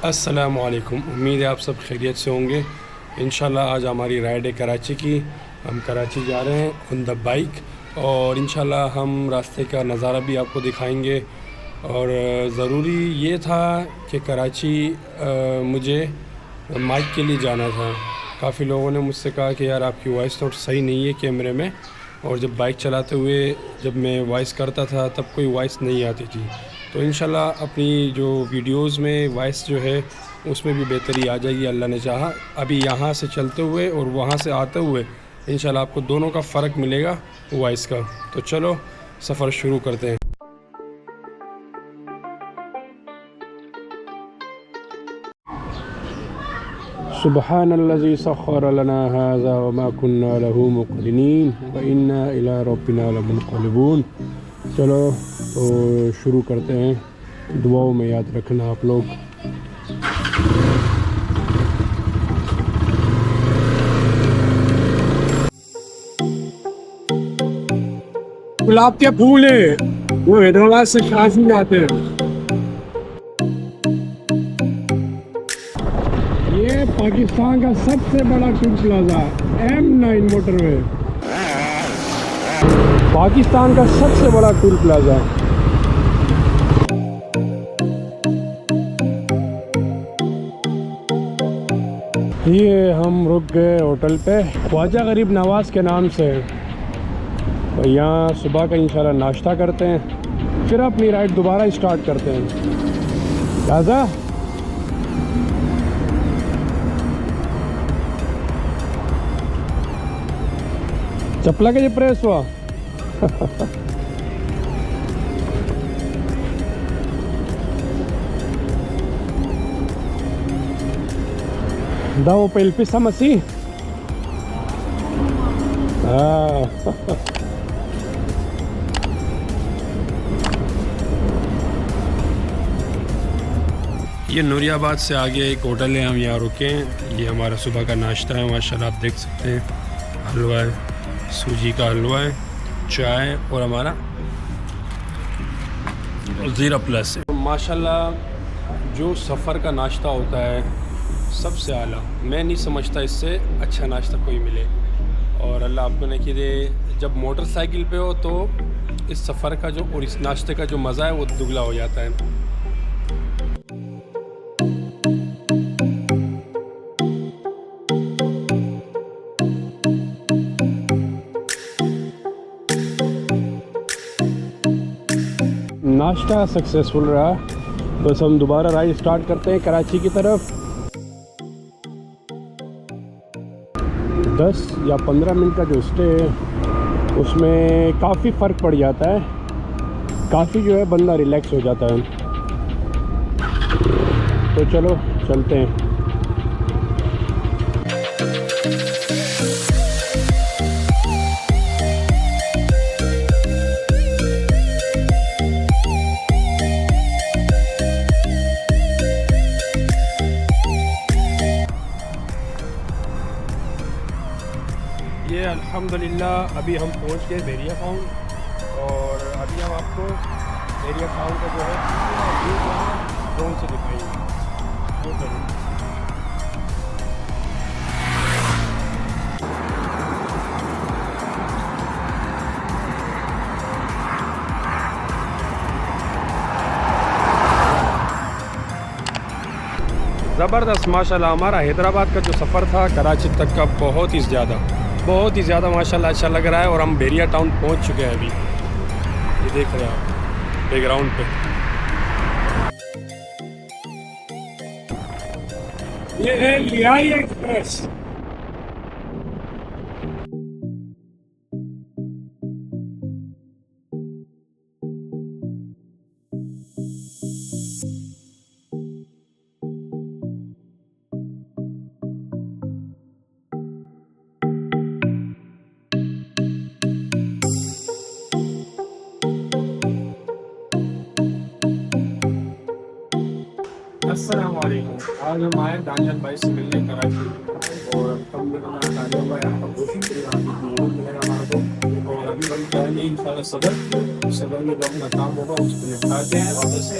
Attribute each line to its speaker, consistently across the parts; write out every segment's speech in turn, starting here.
Speaker 1: अस्सलामुअलैकुम। उम्मीद है आप सब खैरियत से होंगे। इंशाल्लाह आज हमारी राइड है कराची की। हम कराची जा रहे हैं ऑन द बाइक और इंशाल्लाह हम रास्ते का नज़ारा भी आपको दिखाएंगे। और ज़रूरी ये था कि कराची मुझे माइक के लिए जाना था। काफ़ी लोगों ने मुझसे कहा कि यार आपकी वॉइस नोट सही नहीं है कैमरे में, और जब बाइक चलाते हुए जब मैं वॉइस करता था तब कोई वॉइस नहीं आती थी। तो इंशाल्लाह अपनी जो वीडियोस में वॉइस जो है उसमें भी बेहतरी आ जाएगी अल्लाह ने चाहा। अभी यहाँ से चलते हुए और वहाँ से आते हुए इंशाल्लाह आपको दोनों का फ़र्क मिलेगा वॉइस का। तो चलो सफ़र शुरू करते हैं। सुब्हानल्लज़ी सख़्ख़र लना हाज़ा व मा कुन्ना लहू मुक़रिनीन व इन्ना इला रब्बिना लमुनक़लिबून। चलो तो शुरू करते हैं। दुआओं में याद रखना आप लोग। गुलाब के फूल है वो हैदराबाद से काशी आते हैं। ये पाकिस्तान का सबसे बड़ा toll plaza M9 motorway, Pakistan का सबसे बड़ा टूल प्लाजा। ये हम रुक गए होटल पे ख्वाजा गरीब नवाज़ के नाम से। तो यहाँ सुबह का इंशाल्लाह नाश्ता करते हैं, फिर अपनी राइड दोबारा स्टार्ट करते हैं। राजा चप्पला के जो प्रेस हुआ daw pelpis sama si ये नूरियाबाद से आगे एक होटल है, हम यहाँ रुके हैं। ये हमारा सुबह का नाश्ता है। माशाल्लाह आप देख सकते हैं, हलवा है, सूजी का हलवा है, चाय और हमारा ज़ीरा प्लस है। माशाल्लाह जो सफ़र का नाश्ता होता है सबसे आला, मैं नहीं समझता इससे अच्छा नाश्ता कोई मिले। और अल्लाह आपको ने कि दे, जब मोटरसाइकिल पे हो तो इस सफ़र का जो और इस नाश्ते का जो मज़ा है वो दुगला हो जाता है। नाश्ता सक्सेसफुल रहा। बस हम दोबारा राइड स्टार्ट करते हैं कराची की तरफ। 10 या 15 मिनट का जो स्टे है उसमें काफ़ी फ़र्क पड़ जाता है। काफ़ी जो है बंदा रिलैक्स हो जाता है। तो चलो चलते हैं। ये अल्हम्दुलिल्लाह अभी हम पहुंच गए बैरिया टाउन, और अभी हम आपको बैरिया टाउन का जो है व्यू ड्रोन से दिखाएंगे। ज़बरदस्त माशाल्लाह। हमारा हैदराबाद का जो सफ़र था कराची तक का बहुत ही ज़्यादा माशाल्लाह अच्छा लग रहा है। और हम बैरिया टाउन पहुंच चुके हैं अभी। ये देख रहे हैं आप बैकग्राउंड पे, ये है लियाई एक्सप्रेस। अस्सलाम वालेकुम। आज हम आए दानियल भाई से मिलने कराची, और दानियल भाई आपका बहुत शुक्रिया मिलेगा हमारे को। और अभी हम जाएंगे इंशाल्लाह सदर में जो अपना काम होगा उसको निपटा के वापस से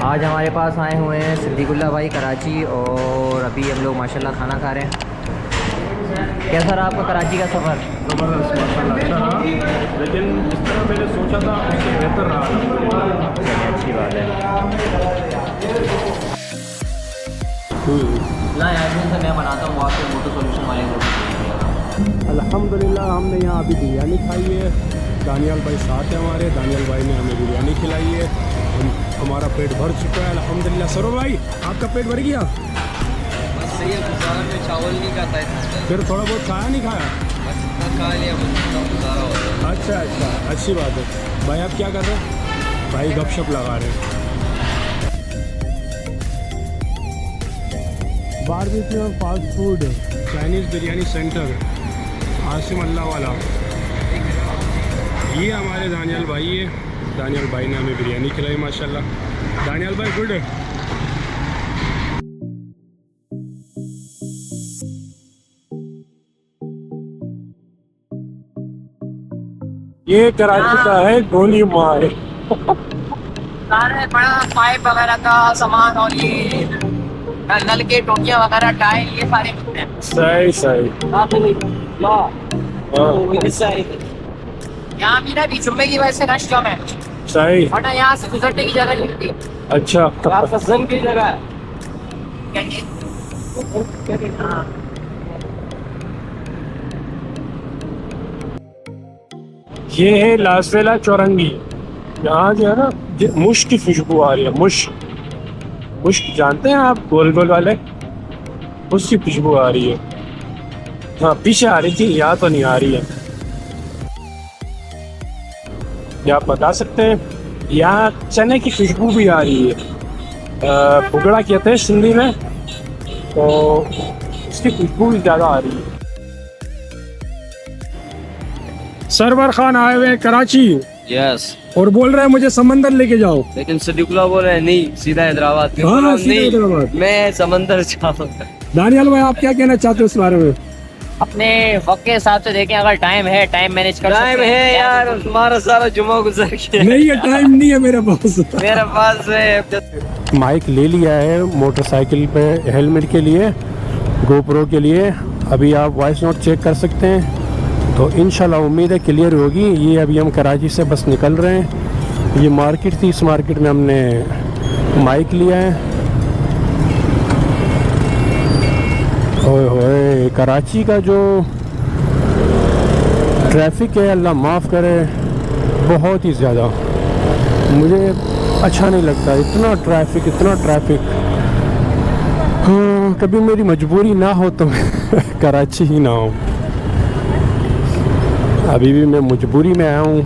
Speaker 2: आज हमारे पास आए हुए हैं सिद्दीकुल्ला भाई कराची, और अभी हम लोग माशाल्लाह खाना खा रहे हैं। कैसा रहा आपका कराची का सफ़र?
Speaker 1: ज़बरदस्त, माशाल्लाह अच्छा रहा, लेकिन जिस तरह मैंने सोचा था उससे बेहतर रहा।
Speaker 2: चलिए, अच्छी बात है। ना यार से मैं बनाता हूँ, आपके मोटो सोल्यूशन वाले को।
Speaker 1: अल्हम्दुलिल्लाह हमने यहाँ अभी बिरयानी खाई है। दानियाल भाई साथ है हमारे, दानियाल भाई ने हमें बिरयानी खिलाई है। हमारा पेट भर चुका है अल्हम्दुलिल्लाह। सरो भाई, आपका पेट भर गया?
Speaker 2: बस सही है, गुजारा में चावल नहीं खाता है,
Speaker 1: फिर थोड़ा बहुत खाया नहीं खाया?
Speaker 2: बस इतना खा लिया, गुजारा होता है।
Speaker 1: अच्छा अच्छा, अच्छी बात है। भाई आप क्या कर रहे हैं? भाई गपशप लगा रहे हैं। बारबेक्यू और fast food Chinese biryani centre Asim Allah वाला, ये हमारे दानियाल भाई है। दानियाल भाई ने हमें बिरयानी खिलाई माशाल्लाह। दानियाल भाई गुड। ये कराची का है गोली मार।
Speaker 3: सारे बड़ा पाइप वगैरह का सामान और ये नल के टोटियां वगैरह टाइल ये सारे मिलते हैं।
Speaker 1: सही सही।
Speaker 3: यहाँ भी ना जुम्मे की वजह से रश कम है,
Speaker 1: सही।
Speaker 3: वरना यहाँ से गुजरने की जगह नहीं मिलती।
Speaker 1: अच्छा,
Speaker 3: तो आपका जन की जगह है हाँ।
Speaker 1: ये है लासवेला चौरंगी। यहाँ जो है ना मुश्क की खुशबू आ रही है। मुश्क जानते हैं आप, गोल गोल वाले, उसकी खुशबू आ रही है। हाँ पीछे आ रही थी, यहाँ तो नहीं आ रही है। क्या आप बता सकते हैं? यहाँ चने की खुशबू भी आ रही है। भुगड़ा कहते हैं सिंधी में, तो उसकी खुशबू भी ज़्यादा आ रही है। सरवर खान आए हुए हैं कराची,
Speaker 2: यस,
Speaker 1: और बोल रहे हैं मुझे समंदर लेके जाओ।
Speaker 2: लेकिन सिद्दीकुल्ला बोल रहे हैं नहीं, सीधा हैदराबाद।
Speaker 1: हाँ, सीधा हैदराबाद।
Speaker 2: मैं समंदर जाऊंगा।
Speaker 1: दानियाल भाई आप क्या कहना चाहते हो इस बारे में?
Speaker 3: अपने वक्त के हिसाब से देखें, अगर टाइम है, टाइम मैनेज कर
Speaker 2: टाइम
Speaker 3: सकते हैं।
Speaker 2: है यार, तुम्हारा सारा जुम्मा गुजर गया।
Speaker 1: नहीं है, टाइम नहीं है मेरे पास।
Speaker 2: मेरे पास है।
Speaker 1: माइक ले लिया है मोटरसाइकिल पे हेलमेट के लिए, गोप्रो के लिए। अभी आप वॉइस नोट चेक कर सकते हैं, तो इंशाल्लाह उम्मीद है क्लियर होगी। ये अभी हम कराची से बस निकल रहे हैं। ये मार्केट थी, इस मार्केट में हमने माइक लिया है। ओए होए, कराची का जो ट्रैफिक है अल्लाह माफ़ करे, बहुत ही ज़्यादा मुझे अच्छा नहीं लगता। इतना ट्रैफिक। हाँ, कभी मेरी मजबूरी ना हो तो मैं कराची ही ना हूँ। अभी भी मैं मजबूरी में आया हूँ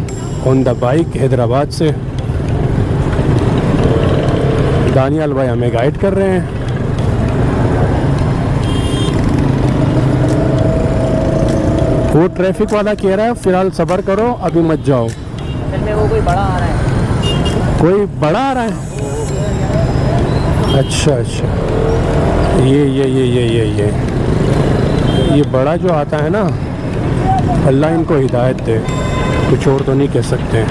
Speaker 1: ऑन द बाइक हैदराबाद से। दानियाल भाई हमें गाइड कर रहे हैं। वो ट्रैफिक वाला कह रहा है फिलहाल सब्र करो, अभी मत जाओ।
Speaker 3: असल में वो कोई बड़ा आ रहा है।
Speaker 1: कोई बड़ा आ रहा है? अच्छा, ये बड़ा जो आता है ना, अल्लाह इनको हिदायत दे, कुछ और तो नहीं कह सकते।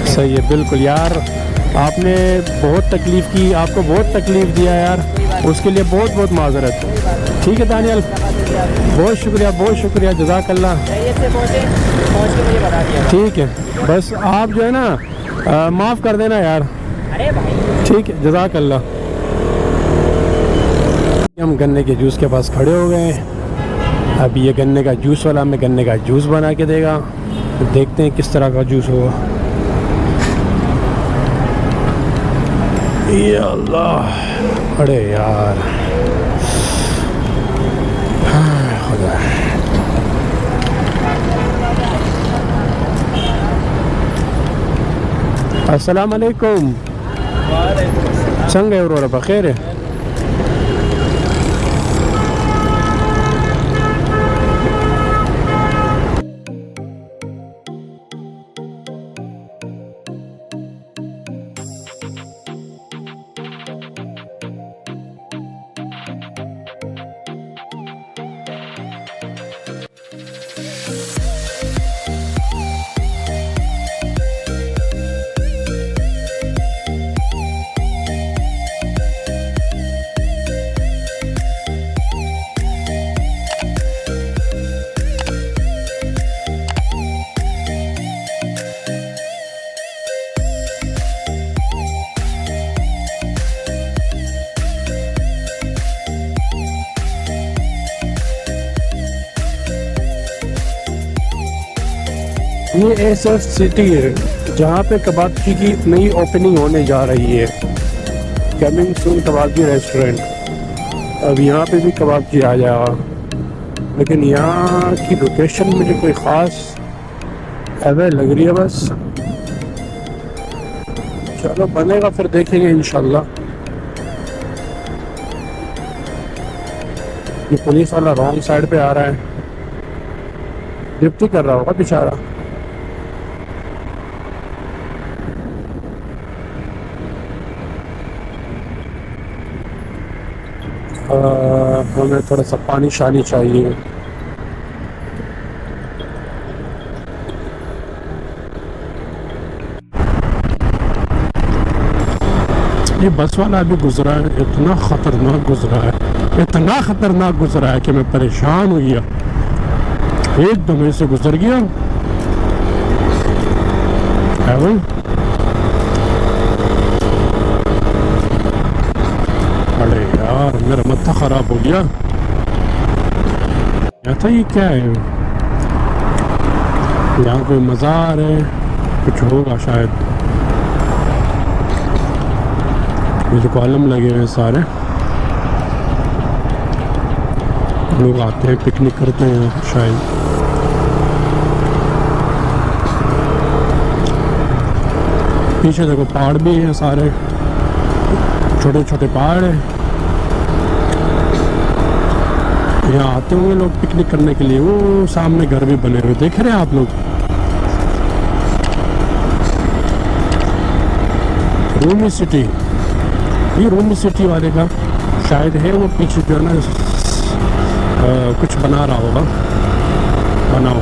Speaker 1: सही है, बिल्कुल यार। आपने बहुत तकलीफ़ की, आपको बहुत तकलीफ़ दिया यार, उसके लिए बहुत बहुत माजरत। ठीक है दानियाल, बहुत शुक्रिया, जज़ाकल्लाह। ठीक है, बस आप जो है ना माफ़ कर देना यार।
Speaker 3: अरे भाई
Speaker 1: ठीक है, जज़ाकल्लाह। हम गन्ने के जूस के पास खड़े हो गए हैं। अब ये गन्ने का जूस वाला हमें गन्ने का जूस बना के देगा, तो देखते हैं किस तरह का जूस होगा। ये अल्लाह, अरे यार खुदा। अस्सलाम वालेकुम। संगे और बखैर है। ये एसएफ सिटी है जहाँ पे कबाबची की नई ओपनिंग होने जा रही है। Coming soon Kababchi restaurant. अब यहाँ पे भी कबाबची आ जाएगा, लेकिन यहाँ की लोकेशन मुझे कोई ख़ास अवे लग रही है बस। चलो बनेगा फिर देखेंगे इंशाल्लाह। ये पुलिस वाला रॉन्ग साइड पे आ रहा है, ड्यूटी कर रहा होगा बेचारा। हमें थोड़ा सा पानी शानी चाहिए। ये बस वाला अभी गुजरा है, इतना ख़तरनाक गुजरा है, इतना ख़तरनाक गुजरा है कि मैं परेशान हो गया। एकदम ऐसे गुजर गया है भाई। अरे यार मेरा माथा ख़राब हो गया। क्या था ये, क्या है यहाँ पे मज़ार है, कुछ होगा शायद। मुझे कॉलम लगे हुए हैं सारे, लोग आते हैं पिकनिक करते हैं शायद। पीछे देखो पहाड़ भी हैं सारे, छोटे छोटे पहाड़ हैं। यहाँ आते होंगे लोग पिकनिक करने के लिए। वो सामने घर भी बने हुए देख रहे हैं आप लोग। रूमी सिटी, ये रूमी सिटी वाले का शायद है। वो पीछे जो है ना कुछ बना रहा होगा, बनाओ।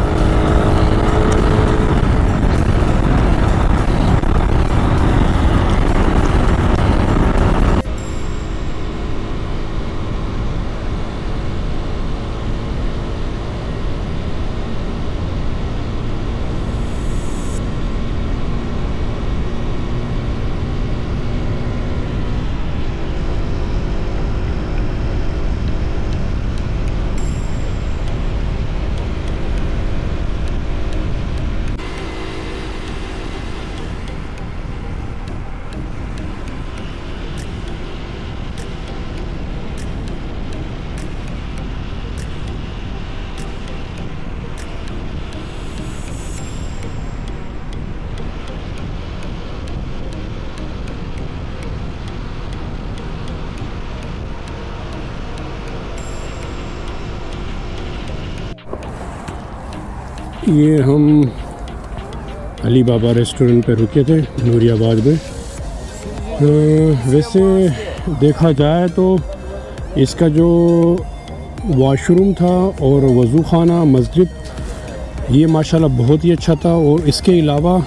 Speaker 1: ये हम अली बाबा रेस्टोरेंट पे रुके थे नूरियाबाद में। वैसे देखा जाए तो इसका जो वॉशरूम था और वज़ू खाना मस्जिद, ये माशाल्लाह बहुत ही अच्छा था। और इसके अलावा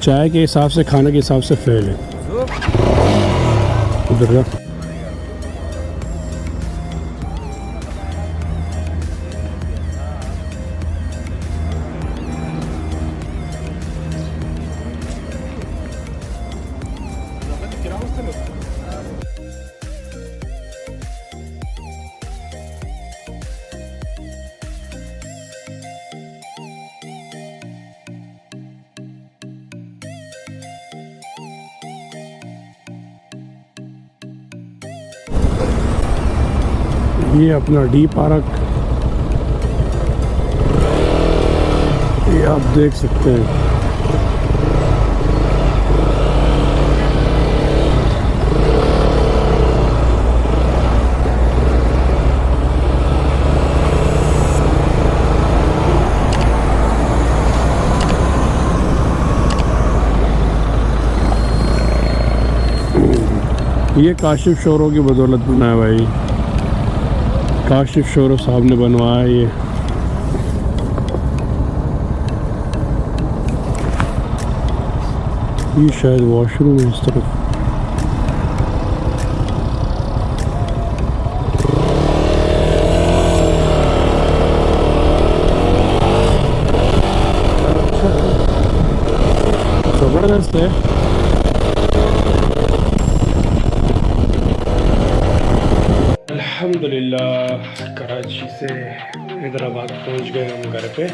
Speaker 1: चाय के हिसाब से, खाने के हिसाब से फेल है। उधर ये अपना डी पार्क, ये आप देख सकते हैं। ये काशिफ शोरों की बदौलत बना है भाई, काशिफ शोरों साहब ने बनवाया है ये शायद वॉशरूम है इस तरफ। ज़बरदस्त है। अल्हम्दुलिल्लाह कराची से हैदराबाद पहुंच गए हम घर पे।